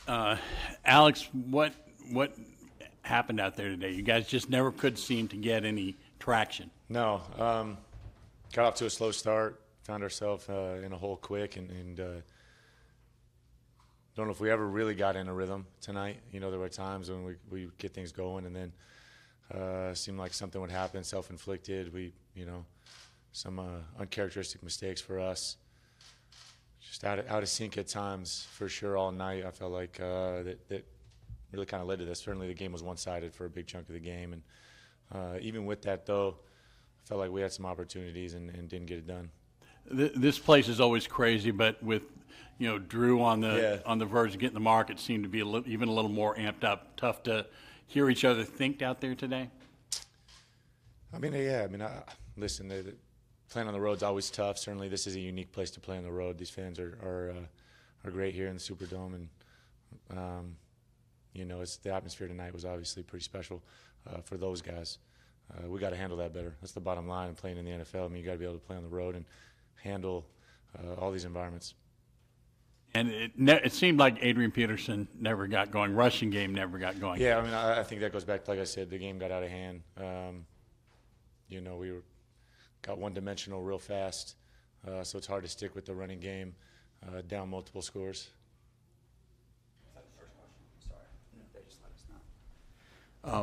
Uh, Alex, what happened out there today? You guys just never could seem to get any traction. No, got off to a slow start. Found ourselves in a hole quick, and don't know if we ever really got in a rhythm tonight. You know, there were times when we get things going, and then seemed like something would happen, self-inflicted. Some uncharacteristic mistakes for us. Just out of sync at times, for sure, all night. I felt like that really kind of led to this. Certainly the game was one-sided for a big chunk of the game. And even with that, though, I felt like we had some opportunities and didn't get it done. This place is always crazy, but with Drew on the verge of getting the mark, it seemed to be even a little more amped up. Tough to hear each other think out there today. Listen, playing on the road is always tough. Certainly, this is a unique place to play on the road. These fans are great here in the Superdome, and the atmosphere tonight was obviously pretty special for those guys. We got to handle that better. That's the bottom line. Playing in the NFL, you got to be able to play on the road and handle all these environments. And it seemed like Adrian Peterson never got going. Rushing game never got going. Yeah, I think that goes back to, like I said, the game got out of hand. We got one-dimensional real fast, so it's hard to stick with the running game down multiple scores. Is that the first question? Sorry. They just let us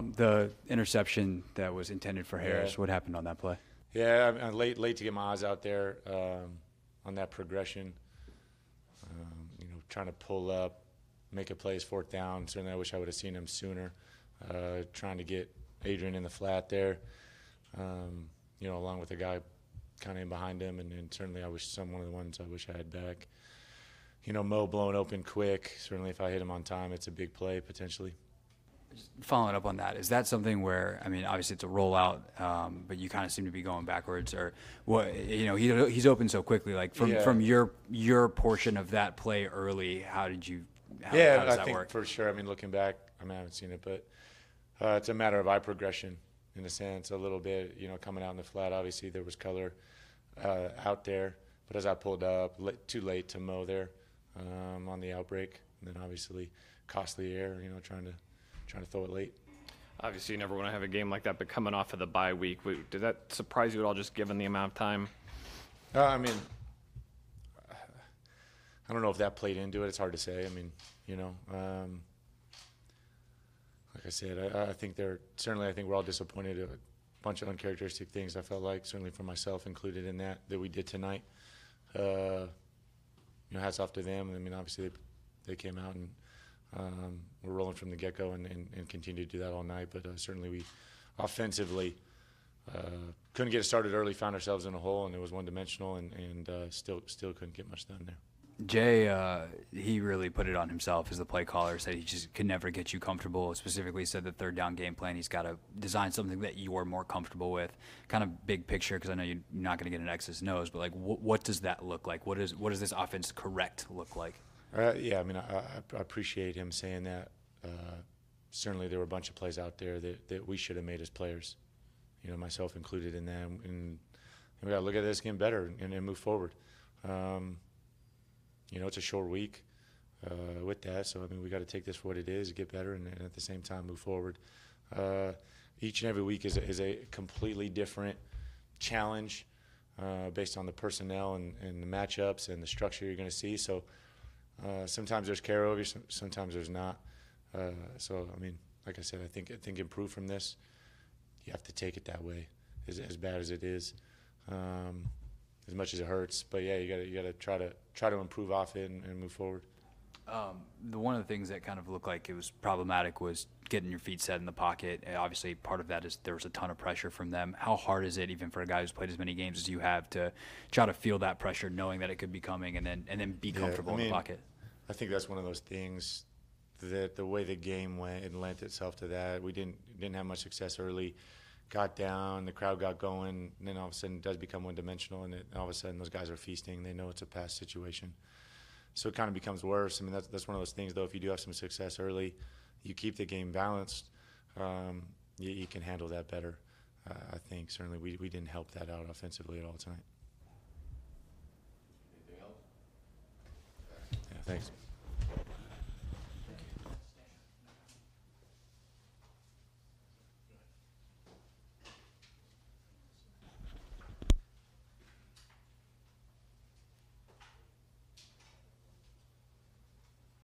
know. The interception that was intended for Harris, what happened on that play? Yeah, I'm late to get my eyes out there on that progression. Trying to pull up, make a play as fourth down. Certainly I wish I would have seen him sooner. Trying to get Adrian in the flat there. Along with the guy kind of in behind him, and certainly I wish one of the ones I wish I had back. Mo blowing open quick. Certainly if I hit him on time, it's a big play potentially. Just following up on that, is that something where, obviously it's a rollout, but you kind of seem to be going backwards, or what? He's open so quickly. Like from your portion of that play early, how does that think work? For sure. Looking back, I haven't seen it, but it's a matter of eye progression. In a sense, a little bit, coming out in the flat. Obviously, there was color out there, but as I pulled up, too late to mow there on the outbreak, and then obviously costly air, trying to throw it late. Obviously, you never want to have a game like that, but coming off of the bye week, did that surprise you at all, just given the amount of time? I don't know if that played into it. It's hard to say. Like I said, I think we're all disappointed at a bunch of uncharacteristic things. I felt like, certainly for myself included in that we did tonight. Hats off to them. Obviously they came out and were rolling from the get-go and continued to do that all night. But certainly we offensively couldn't get it started early, found ourselves in a hole, and it was one-dimensional, and still couldn't get much done there. Jay, he really put it on himself as the play caller, said he just could never get you comfortable, specifically said the third down game plan, he's got to design something that you're more comfortable with. Kind of big picture, because I know you're not going to get an X's and O's, but like what does that look like? What does this offense correct look like? I appreciate him saying that. Certainly there were a bunch of plays out there that we should have made as players, myself included in that. And we got to look at this game better and move forward. It's a short week with that, so we got to take this for what it is, get better, and at the same time move forward. Each and every week is a completely different challenge based on the personnel and the matchups and the structure you're going to see. So sometimes there's carryover, sometimes there's not. Like I said, I think improve from this. You have to take it that way, as bad as it is. As much as it hurts, but yeah, you gotta try to improve off it and move forward. One of the things that kind of looked like it was problematic was getting your feet set in the pocket. Obviously, part of that is there was a ton of pressure from them. How hard is it, even for a guy who's played as many games as you have, to try to feel that pressure, knowing that it could be coming, and then be comfortable in the pocket? I think that's one of those things that the way the game went, it lent itself to that. We didn't have much success early. Got down, the crowd got going, and then all of a sudden it does become one-dimensional, and all of a sudden those guys are feasting. They know it's a pass situation. So it kind of becomes worse. That's one of those things, though. If you do have some success early, you keep the game balanced, you can handle that better. I think certainly we didn't help that out offensively at all tonight. Anything else? Yeah, thanks.